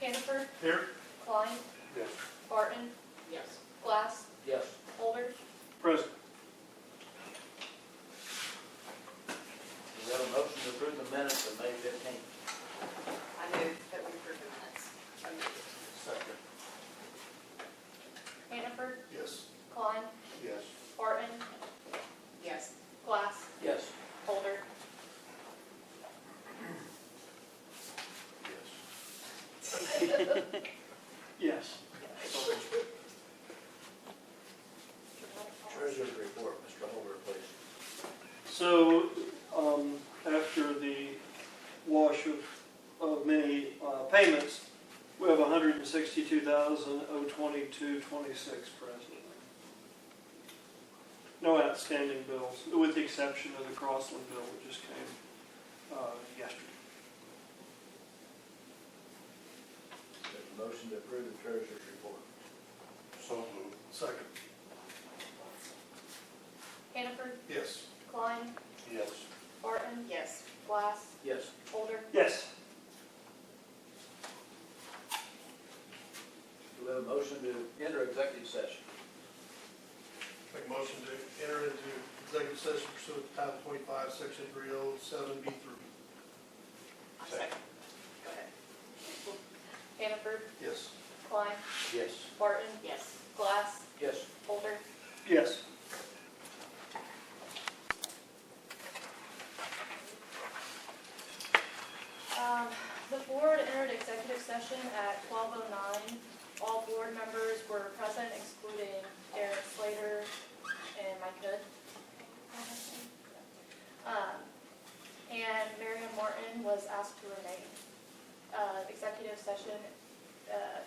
Hannaford, Here. Klein, Yes. Barton, Yes. Glass, Yes. Holder. Present. We have a motion to approve the minutes of May 15th. I move that we approve the minutes. So moved. Second. Hannaford, Yes. Klein, Yes. Barton, Yes. Glass, Yes. Holder. Yes. Treasurer's report, Mr. Holder, please. So, after the wash of many payments, we have $162,022.26 presently. No outstanding bills, with the exception of the Crossland bill that just came yesterday. There's a motion to approve the treasurer's report. So moved. Second. Hannaford, Yes. Klein, Yes. Barton, Yes. Glass, Yes. Holder. Yes. Do we have a motion to enter executive session? Make a motion to enter into executive session pursuant to Title 25, Section 307B3. Second. Go ahead. Hannaford, Yes. Klein, Yes. Barton, Yes. Glass, Yes. Holder. Yes. The board entered executive session at 12:09. All board members were present excluding Eric Slater and Mike Hood. And Marion Martin was asked to remain. Executive session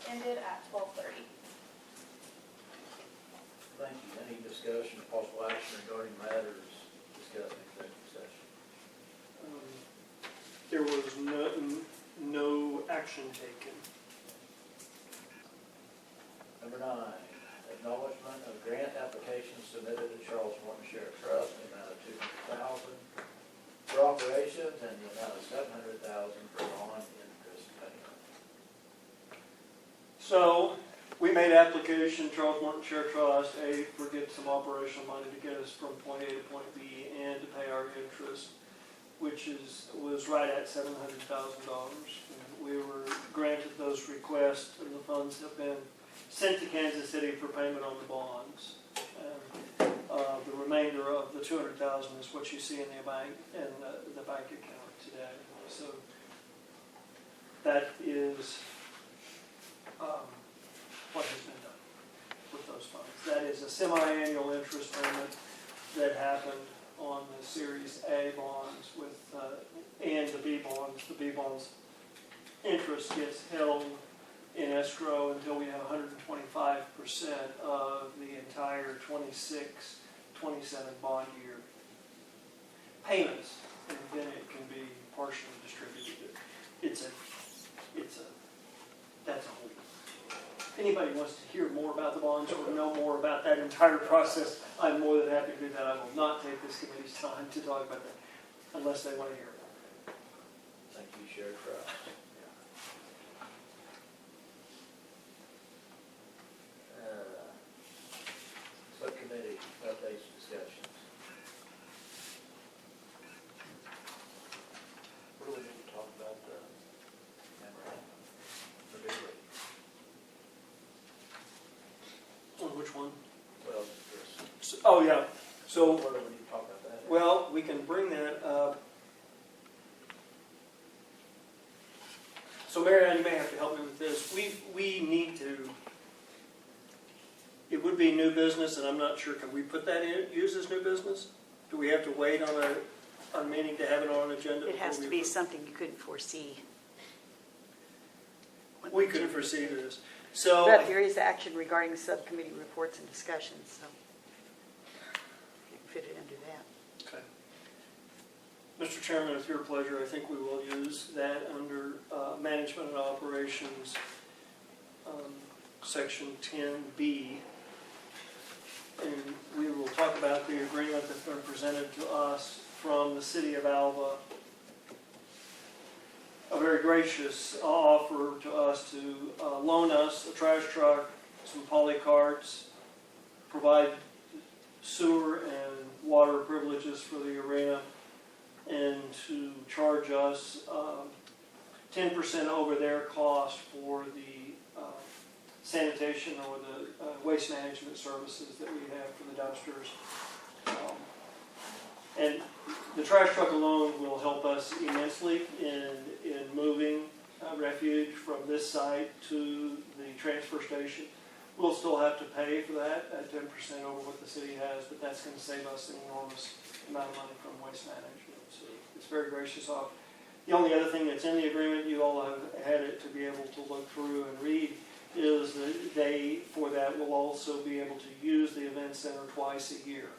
ended at 12:30. Thank you. Any discussion, possible action regarding matters discussed in executive session? There was no action taken. Number 9, acknowledgement of grant applications submitted to Charles Morton Sheriff Trust in the amount of $200,000 for operations and the amount of $700,000 for bond interest payment. So, we made application, Charles Morton Sheriff Trust, for get some operational money to get us from point A to point B and to pay our interest, which was right at $700,000. We were granted those requests, and the funds have been sent to Kansas City for payment on the bonds. And the remainder of the $200,000 is what you see in the bank account today. So that is what has been done with those funds. That is a semi-annual interest payment that happened on the Series A bonds and the B bonds. The B bonds interest gets held in escrow until we have 125% of the entire 26-27 bond year payments, and then it can be partially distributed. That's a whole. If anybody wants to hear more about the bonds or know more about that entire process, I'm more than happy to do that. I will not take this committee's time to talk about that unless they want to hear it. Thank you, Sheriff Trust. Subcommittee updates, discussions. What do we need to talk about the memorandum? Or do we? On which one? Well, this, Oh, yeah. So, what do we need to talk about that? well, we can bring that up. So, Marianne, you may have to help me with this. We need to. It would be new business, and I'm not sure. Can we put that in? Use as new business? Do we have to wait on a meeting to have it on an agenda? It has before to be something you couldn't foresee. We couldn't foresee this. So, But there is action regarding subcommittee reports and discussions, so you can fit it under that. okay. Mr. Chairman, with your pleasure, I think we will use that under management and operations, section 10B. And we will talk about the agreement that's been presented to us from the city of Alva. A very very gracious offer to us to loan us a trash truck, some poly carts, provide sewer and water privileges for the arena, and to charge us 10% over their cost for the sanitation or the waste management services that we have for the dumpsters. And the trash truck alone will help us immensely in moving refuge from this site to the transfer station. We'll still have to pay for that at 10% over what the city has, but that's going to save us an enormous amount of money from waste management. So it's very gracious of. The only other thing that's in the agreement, you all have had it to be able to look through and read, is that they, for that, will also be able to use the event center twice a year.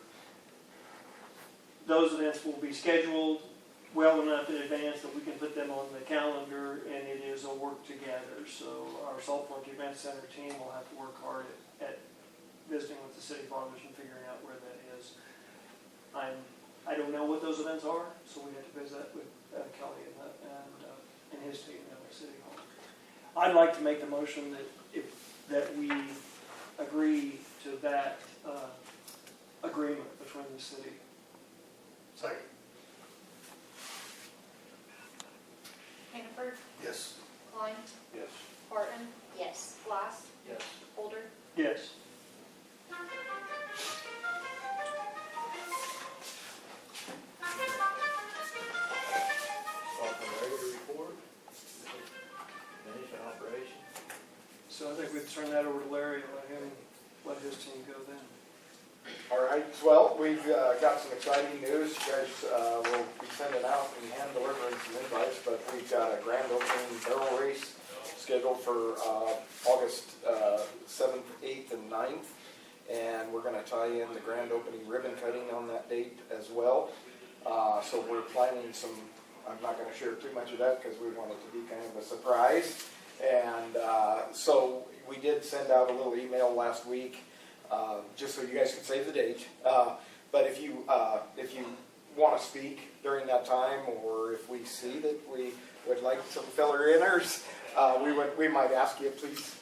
Those events will be scheduled well enough in advance that we can put them on the calendar, and it is a work together. So our Salt Fork Event Center team will have to work hard at visiting with the city fathers and figuring out where that is. I don't know what those events are, so we have to visit with Kelly and his team in the city hall. I'd like to make the motion that we agree to that agreement between the city. Second. Hannaford, Yes. Klein, Yes. Barton, Yes. Glass, Yes. Holder. Yes. Operator report. Management operation. So I think we'd turn that over to Larry and let his team go then. All right, well, we've got some exciting news. You guys will be sending out and hand delivering some invites, but we've got a grand opening barrel race scheduled for August 7th, 8th, and 9th. And we're going to tie in the grand opening ribbon cutting on that date as well. So we're planning some, I'm not going to share too much of that because we want it to be kind of a surprise. And so we did send out a little email last week, just so you guys can save the date. But if you want to speak during that time, or if we see that we would like some filler inners, we might ask you please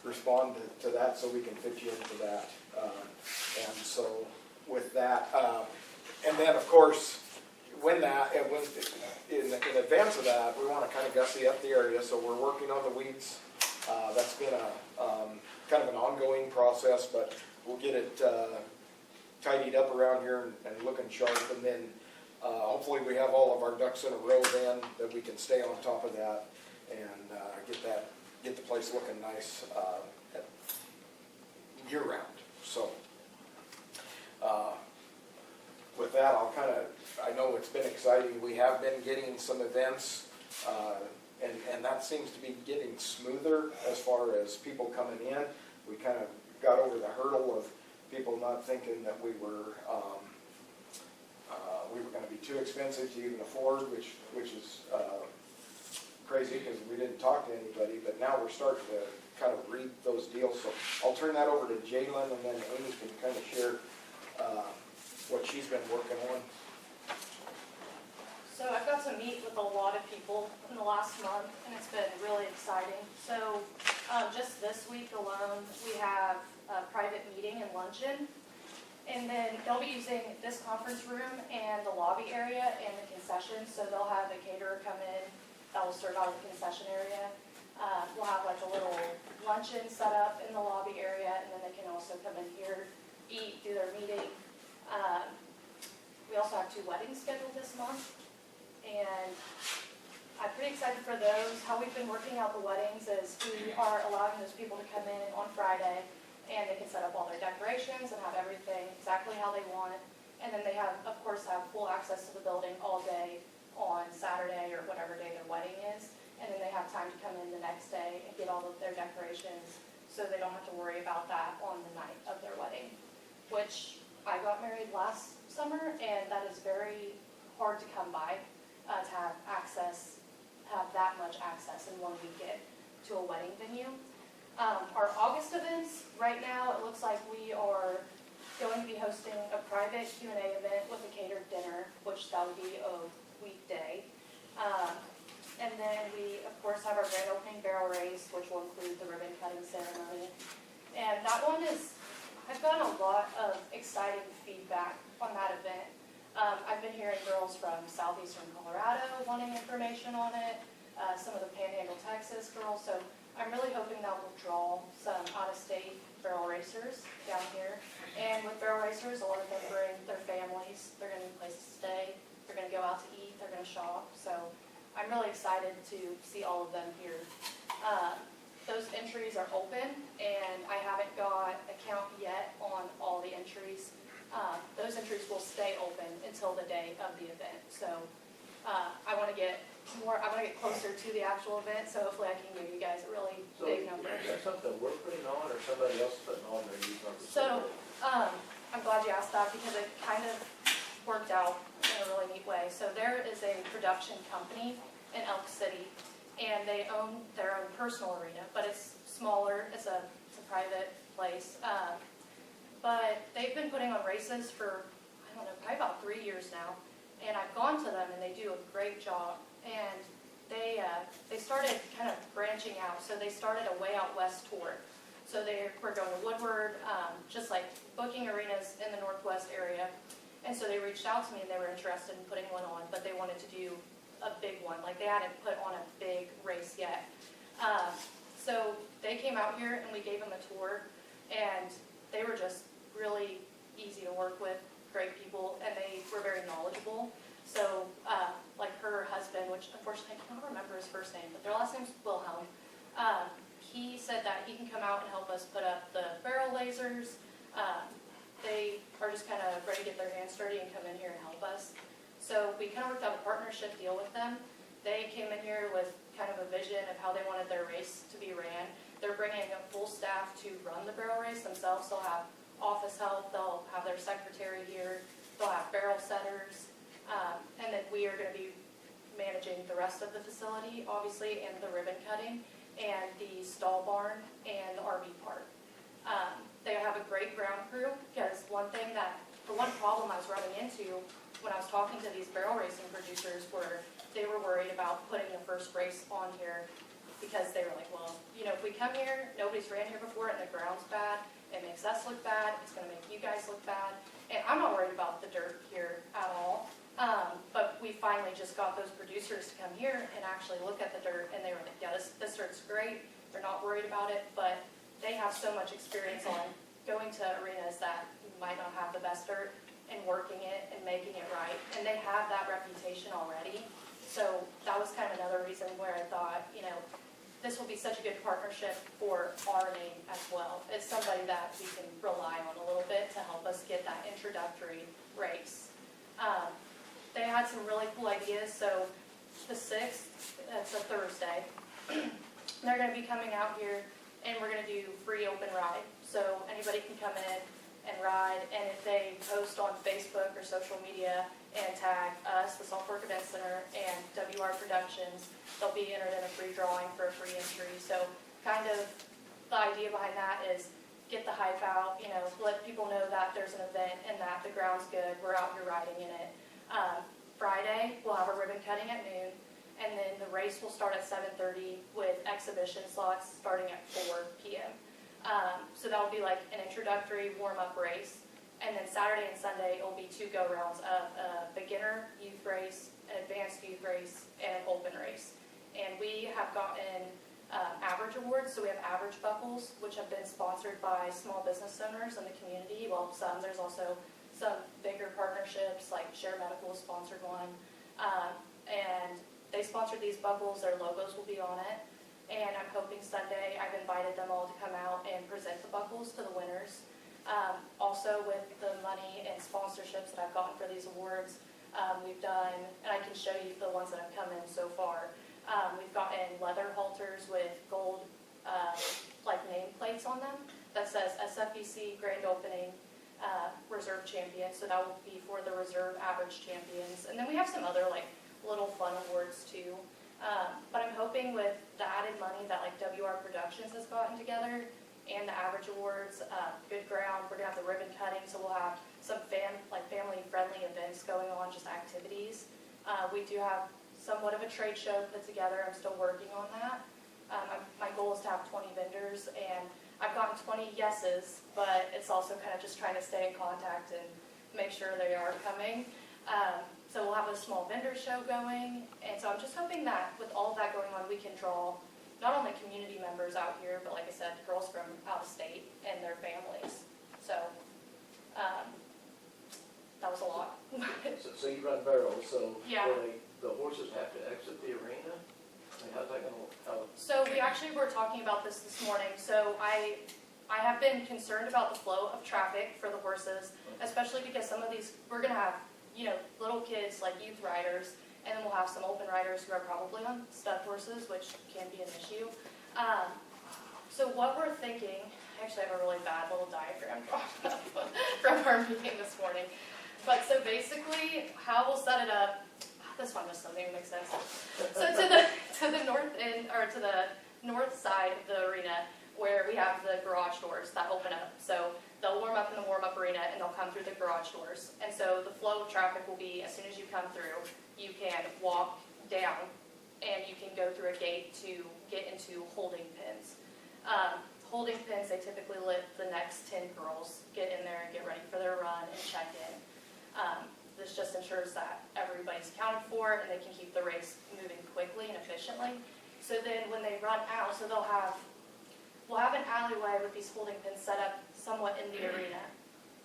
respond to that so we can fit you into that. And so with that, and then of course, in advance of that, we want to kind of gussy up the area, so we're working on the weeds. That's been a kind of an ongoing process, but we'll get it tidied up around here and looking sharp, and then hopefully we have all of our ducks in a row then, that we can stay on top of that and get the place looking nice year round. So with that, I know it's been exciting. We have been getting some events, and that seems to be getting smoother as far as people coming in. We kind of got over the hurdle of people not thinking that we were going to be too expensive to even afford, which is crazy because we didn't talk to anybody. But now we're starting to kind of read those deals. So I'll turn that over to Jalen, and then Amy can kind of share what she's been working on. So I've got to meet with a lot of people in the last month, and it's been really exciting. So just this week alone, we have a private meeting and luncheon. And then they'll be using this conference room and the lobby area and the concessions. So they'll have a caterer come in that will serve out of the concession area. We'll have like a little luncheon set up in the lobby area, and then they can also come in here, eat, do their meeting. We also have 2 weddings scheduled this month. And I'm pretty excited for those. How we've been working out the weddings is we are allowing those people to come in on Friday, and they can set up all their decorations and have everything exactly how they want. And then they have, of course, have full access to the building all day on Saturday or whatever day their wedding is. And then they have time to come in the next day and get all of their decorations, so they don't have to worry about that on the night of their wedding, which I got married last summer, and that is very hard to come by. To have access, have that much access in one weekend to a wedding venue. Our August events, right now, it looks like we are going to be hosting a private Q&A event with a catered dinner, which that would be a weekday. And then we, of course, have our grand opening barrel race, which will include the ribbon cutting ceremony. And that one I've gotten a lot of exciting feedback on that event. I've been hearing girls from southeastern Colorado wanting information on it, some of the Panhandle, Texas girls. So I'm really hoping that will draw some out-of-state barrel racers down here. And with barrel racers, a lot of them bring their families. They're going to need a place to stay. They're going to go out to eat. They're going to shop. So I'm really excited to see all of them here. Those entries are open, and I haven't got a count yet on all the entries. Those entries will stay open until the day of the event. So I want to get closer to the actual event, so hopefully I can give you guys a really So, big number. is that something we're putting on, or somebody else putting on there? You don't So, I'm glad you asked that because it kind of worked out in a really neat way. So there is a production company in Elk City, and they own their own personal arena, but it's smaller. It's a private place. But they've been putting on races for, I don't know, probably about 3 years now. And I've gone to them, and they do a great job. And they started kind of branching out. So they started a Way Out West tour. So they were going to Woodward, just like booking arenas in the Northwest area. And so they reached out to me, and they were interested in putting one on, but they wanted to do a big one. Like they hadn't put on a big race yet. So they came out here, and we gave them a tour. And they were just really easy to work with, great people, and they were very knowledgeable. So, like her husband, which unfortunately I can't remember his first name, but their last name's Wilhelm, he said that he can come out and help us put up the barrel lasers. They are just kind of ready to get their hands dirty and come in here and help us. So we kind of worked out a partnership deal with them. They came in here with kind of a vision of how they wanted their race to be ran. They're bringing a full staff to run the barrel race themselves. They'll have office help, they'll have their secretary here, they'll have barrel setters, and then we are going to be managing the rest of the facility, obviously, and the ribbon cutting, and the stall barn, and the RV park. They have a great ground crew, because the one problem I was running into when I was talking to these barrel racing producers were they were worried about putting the first race on here, because they were like, well, if we come here, nobody's ran here before, and the ground's bad, it makes us look bad, it's going to make you guys look bad. And I'm not worried about the dirt here at all. But we finally just got those producers to come here and actually look at the dirt, and they were like, yeah, this dirt's great. They're not worried about it, but they have so much experience on going to arenas that might not have the best dirt and working it and making it right. And they have that reputation already. So that was kind of another reason where I thought, this will be such a good partnership for our name as well. It's somebody that we can rely on a little bit to help us get that introductory race. They had some really cool ideas. So the 6th, that's a Thursday, they're going to be coming out here, and we're going to do free open ride. So anybody can come in and ride, and if they post on Facebook or social media and tag us, the Salt Fork Event Center, and WR Productions, they'll be entered in a free drawing for a free entry. So kind of the idea behind that is get the hype out, let people know that there's an event and that the ground's good, we're out here riding in it. Friday, we'll have a ribbon cutting at noon, and then the race will start at 7:30 with exhibition slots starting at 4 p.m. So that will be like an introductory warm-up race. And then Saturday and Sunday, it will be 2 go-rounds of a beginner youth race, an advanced youth race, and an open race. And we have gotten average awards, so we have average buckles, which have been sponsored by small business owners in the community. Well, there's also some bigger partnerships, like Share Medical sponsored one. And they sponsored these buckles, their logos will be on it. And I'm hoping Sunday, I've invited them all to come out and present the buckles to the winners. Also with the money and sponsorships that I've gotten for these awards, we've done, and I can show you the ones that have come in so far. We've gotten leather halters with gold nameplates on them that says SFBC Grand Opening Reserve Champion, so that will be for the Reserve Average Champions. And then we have some other little fun awards too. But I'm hoping with the added money that WR Productions has gotten together and the average awards, good ground, we're going to have the ribbon cutting, so we'll have some family-friendly events going on, just activities. We do have somewhat of a trade show put together. I'm still working on that. My goal is to have 20 vendors, and I've gotten 20 yeses, but it's also kind of just trying to stay in contact and make sure they are coming. So we'll have a small vendor show going, and so I'm just hoping that with all of that going on, we can draw not only community members out here, but like I said, girls from out of state and their families. So that was a lot. So you run barrels, so Yeah. the horses have to exit the arena? I mean, how's that gonna, So we actually were talking about this morning. So I have been concerned about the flow of traffic for the horses, especially because some of these, we're going to have, little kids like youth riders, and then we'll have some open riders who are probably on stud horses, which can be an issue. So what we're thinking, I actually have a really bad little diagram drawn up from our meeting this morning. But so basically, how we'll set it up, this one just doesn't even make sense. So to the north end, or to the north side of the arena, where we have the garage doors that open up. So they'll warm up in the warm-up arena, and they'll come through the garage doors. And so the flow of traffic will be, as soon as you come through, you can walk down, and you can go through a gate to get into holding pens. Holding pens, they typically let the next 10 girls get in there and get ready for their run and check in. This just ensures that everybody's accounted for, and they can keep the race moving quickly and efficiently. So then when they run out, so we'll have an alleyway with these holding pins set up somewhat in the arena.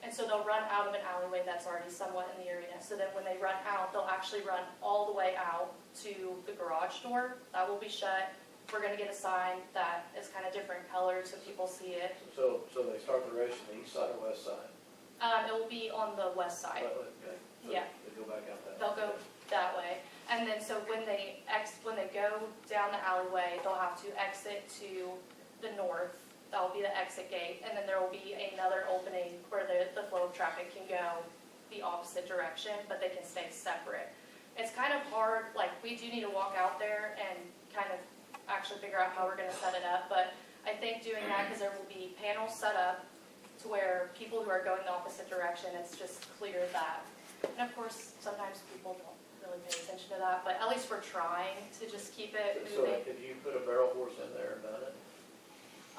And so they'll run out of an alleyway that's already somewhat in the arena. So then when they run out, they'll actually run all the way out to the garage door. That will be shut. We're going to get a sign that is kind of different colors so people see it. so they start the race on the east side or west side? It will be on the west side. Okay. So Yeah. They go back out that way? They'll go that way. And then so when they go down the alleyway, they'll have to exit to the north. That will be the exit gate. And then there will be another opening where the flow of traffic can go the opposite direction, but they can stay separate. It's kind of hard, like we do need to walk out there and kind of actually figure out how we're going to set it up. But I think doing that, because there will be panels set up to where people who are going the opposite direction, it's just clear that. And of course, sometimes people don't really pay attention to that, but at least we're trying to just keep it So moving. if you put a barrel horse in there and done it?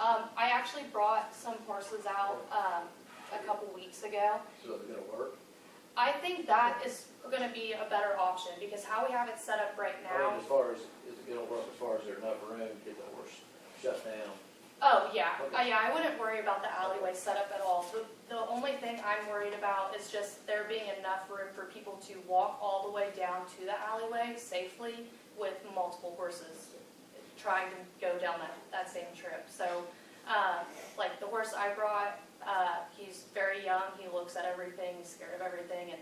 I actually brought some horses out a couple weeks ago. So is it gonna work? I think that is going to be a better option, because how we have it set up right I now. mean, as far as, is it gonna work as far as there's enough room to get the horse shut down? Oh, yeah. Okay. Yeah, I wouldn't worry about the alleyway setup at all. The only thing I'm worried about is just there being enough room for people to walk all the way down to the alleyway safely with multiple horses trying to go down that same trip. So, like the horse I brought, he's very young. He looks at everything. He's scared of everything. And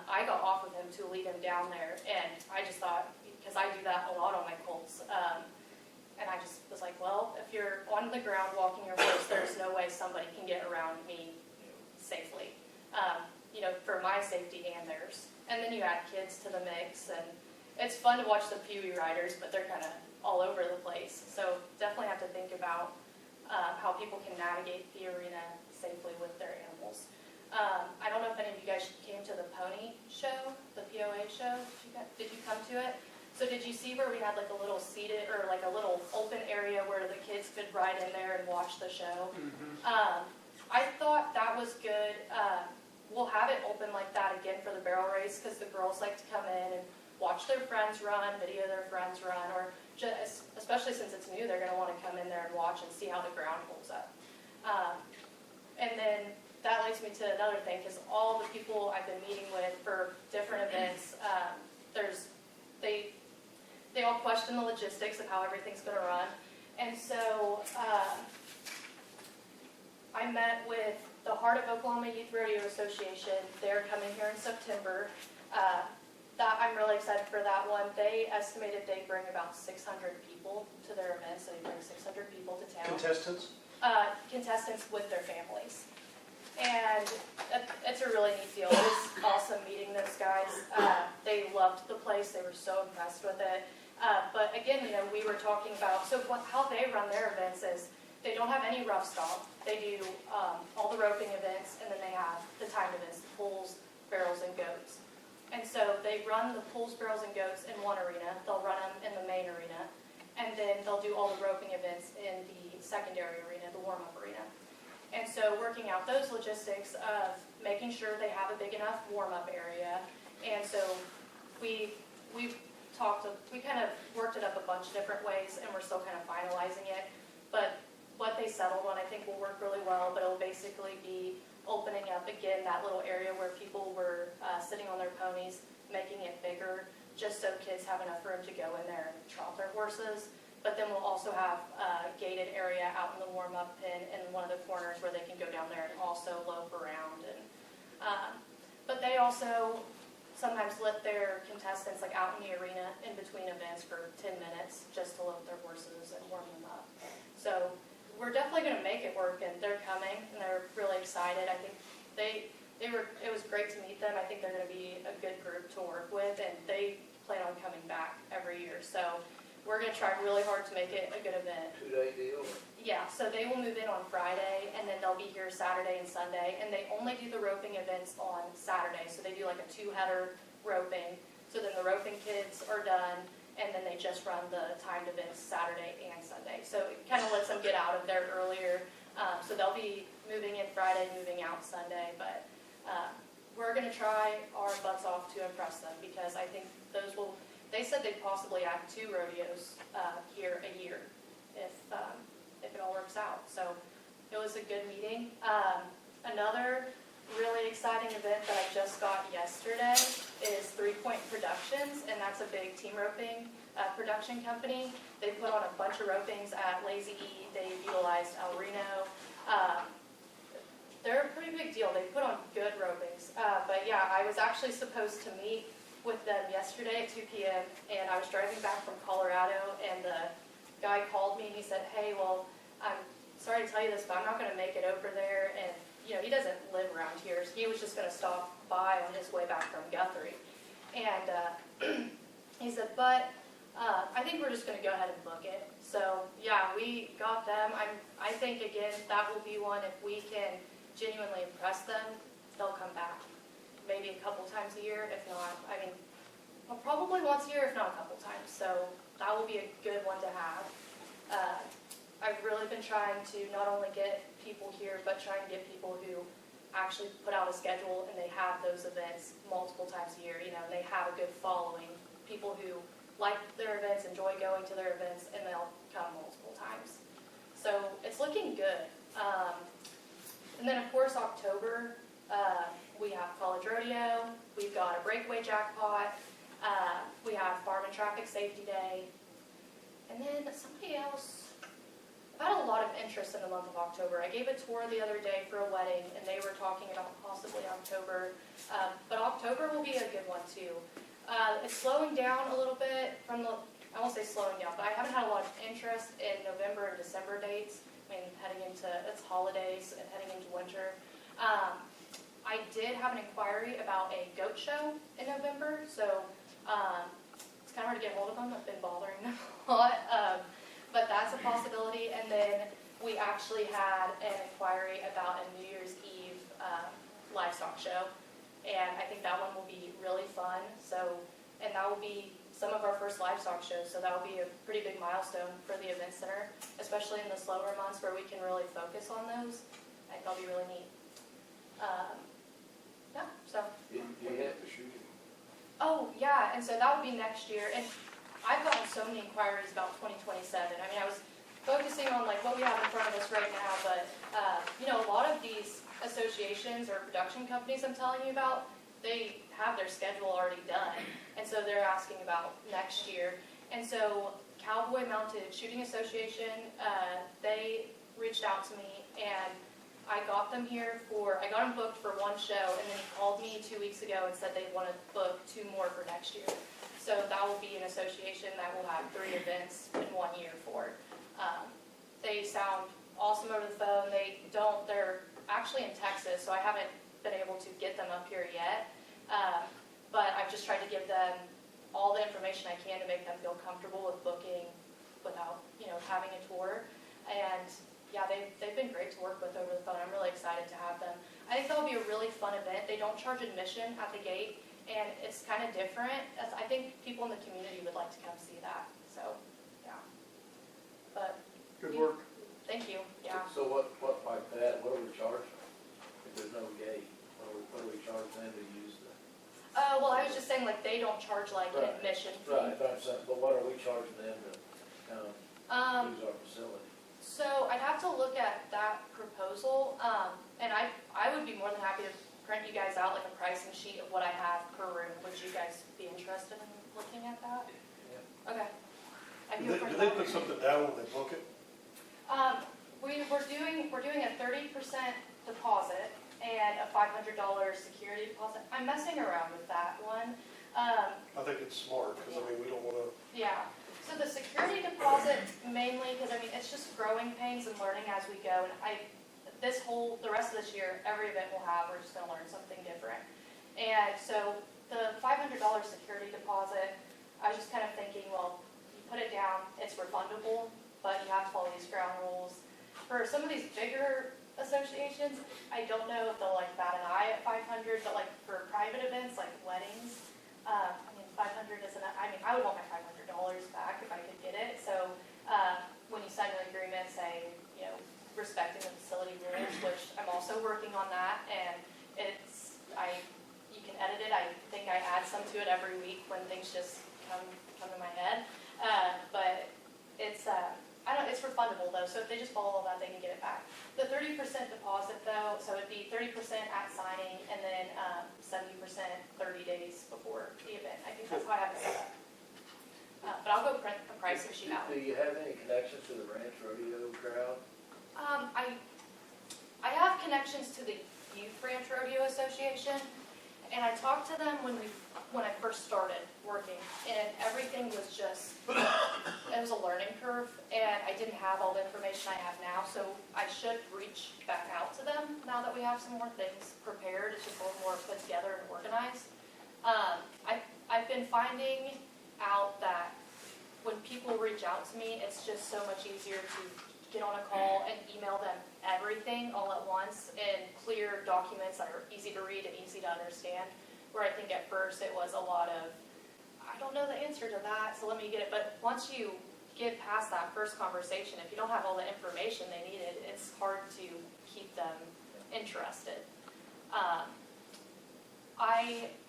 I got off with him to lead him down there. And I just thought, because I do that a lot on my colts, and I just was like, well, if you're on the ground walking your horse, there's no way somebody can get around me safely, for my safety and theirs. And then you add kids to the mix, and it's fun to watch the Pee-wee riders, but they're kind of all over the place. So definitely have to think about how people can navigate the arena safely with their animals. I don't know if any of you guys came to the pony show, the POA show. Did you come to it? So did you see where we had like a little seated, or like a little open area where the kids could ride in there and watch the show? I thought that was good. We'll have it open like that again for the barrel race, because the girls like to come in and watch their friends run, video their friends run, or just, especially since it's new, they're going to want to come in there and watch and see how the ground holds up. And then that leads me to another thing, because all the people I've been meeting with for different events, they all question the logistics of how everything's going to run. And so I met with the Heart of Oklahoma Youth Rodeo Association. They're coming here in September. I'm really excited for that one. They estimated they bring about 600 people to their event, so they bring 600 people to town. Contestants? Contestants with their families. And it's a really neat deal. It was awesome meeting those guys. They loved the place. They were so impressed with it. But again, we were talking about, so how they run their events is they don't have any rough stop. They do all the roping events, and then they have the timed events, the pulls, barrels, and goats. And so they run the pulls, barrels, and goats in one arena. They'll run them in the main arena. And then they'll do all the roping events in the secondary arena, the warm-up arena. And so working out those logistics of making sure they have a big enough warm-up area. And so we kind of worked it up a bunch of different ways, and we're still kind of finalizing it. But what they settled on, I think, will work really well, but it'll basically be opening up again that little area where people were sitting on their ponies, making it bigger, just so kids have enough room to go in there and trot their horses. But then we'll also have a gated area out in the warm-up pen in one of the corners where they can go down there and also lope around. And but they also sometimes let their contestants out in the arena in between events for 10 minutes just to lope their horses and warm them up. So we're definitely going to make it work, and they're coming, and they're really excited. I think it was great to meet them. I think they're going to be a good group to work with, and they plan on coming back every year. So we're going to try really hard to make it a good event. 2-day deal? Yeah, so they will move in on Friday, and then they'll be here Saturday and Sunday, and they only do the roping events on Saturday. So they do a 2-header roping. So then the roping kids are done, and then they just run the timed events Saturday and Sunday. So it kind of lets them get out of there earlier. So they'll be moving in Friday, moving out Sunday. But we're going to try our butts off to impress them, because I think they said they'd possibly add 2 rodeos here a year if it all works out. So it was a good meeting. Another really exciting event that I just got yesterday is 3 Point Productions, and that's a big team roping production company. They put on a bunch of ropings at Lazy E. They utilized El Reno. They're a pretty big deal. They put on good ropings. But yeah, I was actually supposed to meet with them yesterday at 2 p.m. and I was driving back from Colorado, and the guy called me and he said, "Hey, well, I'm sorry to tell you this, but I'm not going to make it over there." And he doesn't live around here, so he was just going to stop by on his way back from Guthrie. And he said, "But I think we're just going to go ahead and book it." So yeah, we got them. I think again that will be one, if we can genuinely impress them, they'll come back. Maybe a couple times a year, if not, well, probably once a year, if not a couple times. So that will be a good one to have. I've really been trying to not only get people here, but trying to get people who actually put out a schedule and they have those events multiple times a year, and they have a good following. People who like their events, enjoy going to their events, and they'll come multiple times. So it's looking good. And then of course October, we have College Rodeo, we've got a breakaway jackpot, we have Farm and Traffic Safety Day, and then somebody else. I've had a lot of interest in the month of October. I gave a tour the other day for a wedding, and they were talking about possibly October, but October will be a good one too. It's slowing down a little bit I won't say slowing down, but I haven't had a lot of interest in November and December dates. Heading into it's holidays and heading into winter. I did have an inquiry about a goat show in November, so it's kind of hard to get hold of them. I've been bothering them a lot, but that's a possibility. And then we actually had an inquiry about a New Year's Eve livestock show, and I think that one will be really fun. And that will be some of our first livestock shows, so that will be a pretty big milestone for the event center, especially in the slower months where we can really focus on those. I think that'll be really neat. Yeah, so. You hit the shooting. Oh, yeah, and so that would be next year. And I've gotten so many inquiries about 2027. I was focusing on what we have in front of us right now, but a lot of these associations or production companies I'm telling you about, they have their schedule already done, and so they're asking about next year. And so Cowboy Mounted Shooting Association, they reached out to me, and I got them booked for one show, and then he called me 2 weeks ago and said they want to book 2 more for next year. So that will be an association that will have 3 events in 1 year for. They sound awesome over the phone. They're actually in Texas, so I haven't been able to get them up here yet. But I've just tried to give them all the information I can to make them feel comfortable with booking without, having a tour. And yeah, they've been great to work with over the phone. I'm really excited to have them. I think that'll be a really fun event. They don't charge admission at the gate, and it's kind of different. I think people in the community would like to come see that, so, yeah. But, Good work. thank you, yeah. So what like that, what do we charge them? If there's no gate, what do we charge them to use the? Well, I was just saying, like, they don't charge like an Right. admission fee. Right, but what are we charging them to use our facility? So I'd have to look at that proposal, and I would be more than happy to print you guys out like a pricing sheet of what I have per room. Would you guys be interested in looking at that? Yeah. Okay. I Do can they, print do they that. put something down when they book it? We're doing a 30% deposit and a $500 security deposit. I'm messing around with that one. I think it's smart, because I mean, we don't wanna, Yeah, so the security deposit mainly, because I mean, it's just growing pains and learning as we go. And the rest of this year, every event we'll have, we're just gonna learn something different. And so the $500 security deposit, I was just kind of thinking, well, you put it down, it's refundable, but you have to follow these ground rules. For some of these bigger associations, I don't know if they'll like bat an eye at 500, but like for private events, like weddings, I mean, 500 isn't, I mean, I would want my $500 back if I could get it. So when you sign an agreement saying, you know, respecting the facility rules, which I'm also working on that, and you can edit it. I think I add some to it every week when things just come to my head. But it's, it's refundable though, so if they just follow all that, they can get it back. The 30% deposit though, so it'd be 30% at signing and then 70% 30 days before the event. I think that's how I have it set up. But I'll go print the pricing sheet out. Do you have any connections to the ranch rodeo crowd? I have connections to the Youth Ranch Rodeo Association, and I talked to them when I first started working, and everything was just, it was a learning curve, and I didn't have all the information I have now, so I should reach back out to them now that we have some more things prepared. It's just a little more put together and organized. I've been finding out that when people reach out to me, it's just so much easier to get on a call and email them everything all at once in clear documents that are easy to read and easy to understand. Where I think at first it was a lot of, I don't know the answer to that, so let me get it. But once you get past that first conversation, if you don't have all the information they needed, it's hard to keep them interested.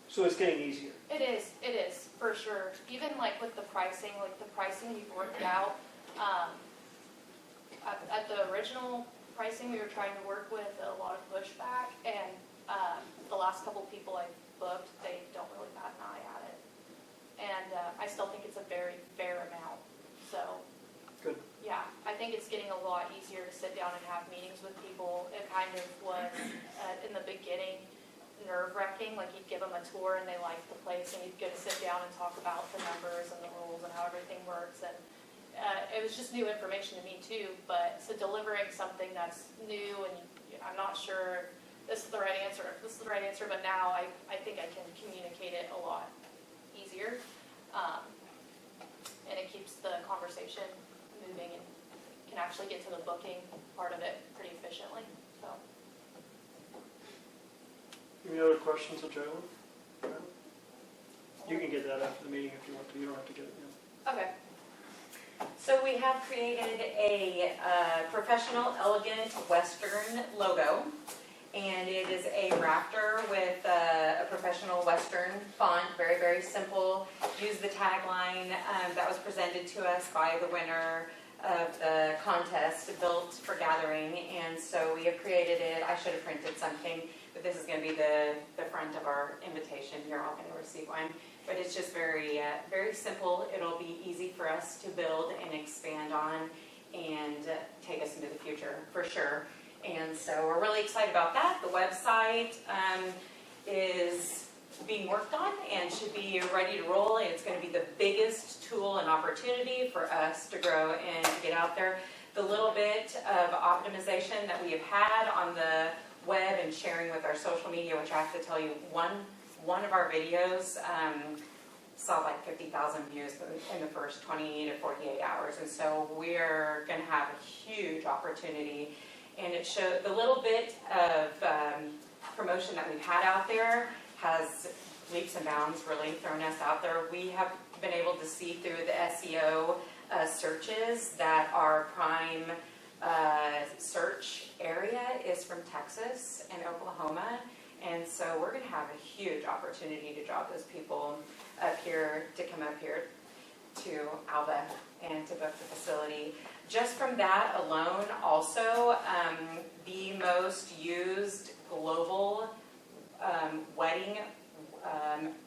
So it's getting easier. It is, for sure. Even like with the pricing we've worked out, at the original pricing we were trying to work with a lot of pushback, and the last couple people I booked, they don't really bat an eye at it. And I still think it's a very fair amount. So, Good. yeah, I think it's getting a lot easier to sit down and have meetings with people. It kind of was, in the beginning, nerve-wracking. Like, you'd give them a tour and they liked the place, and you'd get to sit down and talk about the numbers and the rules and how everything works. And it was just new information to me too, but so delivering something that's new, and I'm not sure this is the right answer, if this is the right answer, but now I think I can communicate it a lot easier, and it keeps the conversation moving and can actually get to the booking part of it pretty efficiently. So. Any other questions of Jalen? No? You can get that after the meeting if you want to. You don't have to get it now. Okay. So we have created a professional, elegant Western logo, and it is a raptor with a professional Western font, very, very simple. Use the tagline that was presented to us by the winner of the contest, Built for Gathering, and so we have created it. I should have printed something, but this is going to be the front of our invitation. You're all going to receive one. But it's just very, very simple. It'll be easy for us to build and expand on and take us into the future for sure. And so we're really excited about that. The website is being worked on and should be ready to roll. It's going to be the biggest tool and opportunity for us to grow and to get out there. The little bit of optimization that we have had on the web and sharing with our social media, which I have to tell you, one of our videos saw like 50,000 views in the first 20 to 48 hours. And so we're going to have a huge opportunity. And it showed the little bit of promotion that we've had out there has leaps and bounds, really thrown us out there. We have been able to see through the SEO searches that our prime search area is from Texas and Oklahoma. And so we're going to have a huge opportunity to draw those people up here, to come up here to Alva and to book the facility. Just from that alone, also, the most used global wedding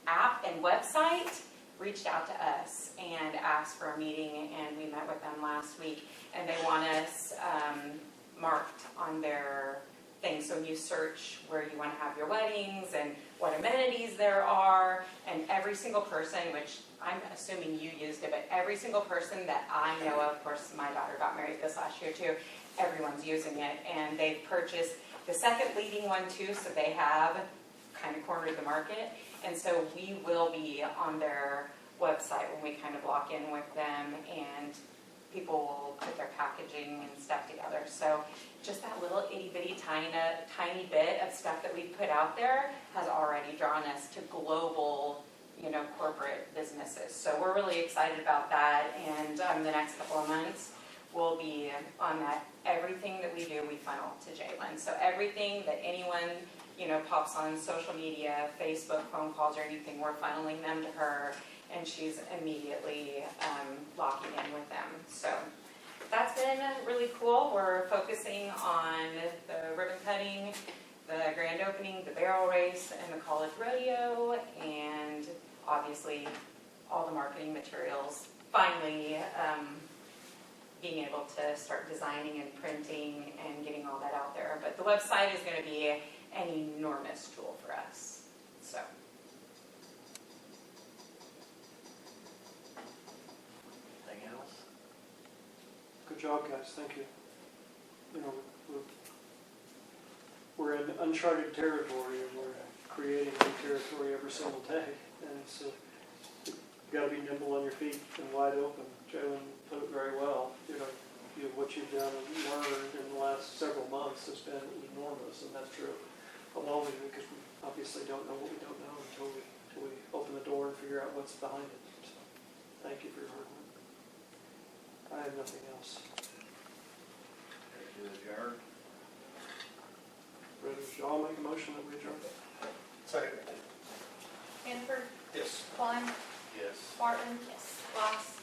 app and website reached out to us and asked for a meeting, and we met with them last week, and they want us marked on their thing. So you search where you want to have your weddings and what amenities there are, and every single person, which I'm assuming you used it, but every single person that I know of course my daughter got married this last year too, everyone's using it, and they've purchased the second leading one too, so they have kind of cornered the market. And so we will be on their website when we kind of lock in with them, and people will put their packaging and stuff together. So just that little itty bitty tiny bit of stuff that we put out there has already drawn us to global, corporate businesses. So we're really excited about that, and the next couple of months we'll be on that. Everything that we do, we funnel to Jalen. So everything that anyone pops on social media, Facebook, phone calls, or anything, we're funneling them to her, and she's immediately locking in with them. So that's been really cool. We're focusing on the ribbon cutting, the grand opening, the barrel race, and the college rodeo, and obviously all the marketing materials. Finally, being able to start designing and printing and getting all that out there. But the website is going to be an enormous tool for us. So. Anything else? Good job, guys, thank you. We're in uncharted territory, and we're creating new territory every single day, and so you got to be nimble on your feet and wide open. Jalen put it very well. What you've done and learned in the last several months has been enormous, and that's true. Only because we obviously don't know what we don't know until we open the door and figure out what's behind it. So, thank you for your hard work. I have nothing else. Ready to adjourn? Ready, I'll make a motion that we adjourn. Second. Hanford, Yes. Klein, Yes. Martin, Glass,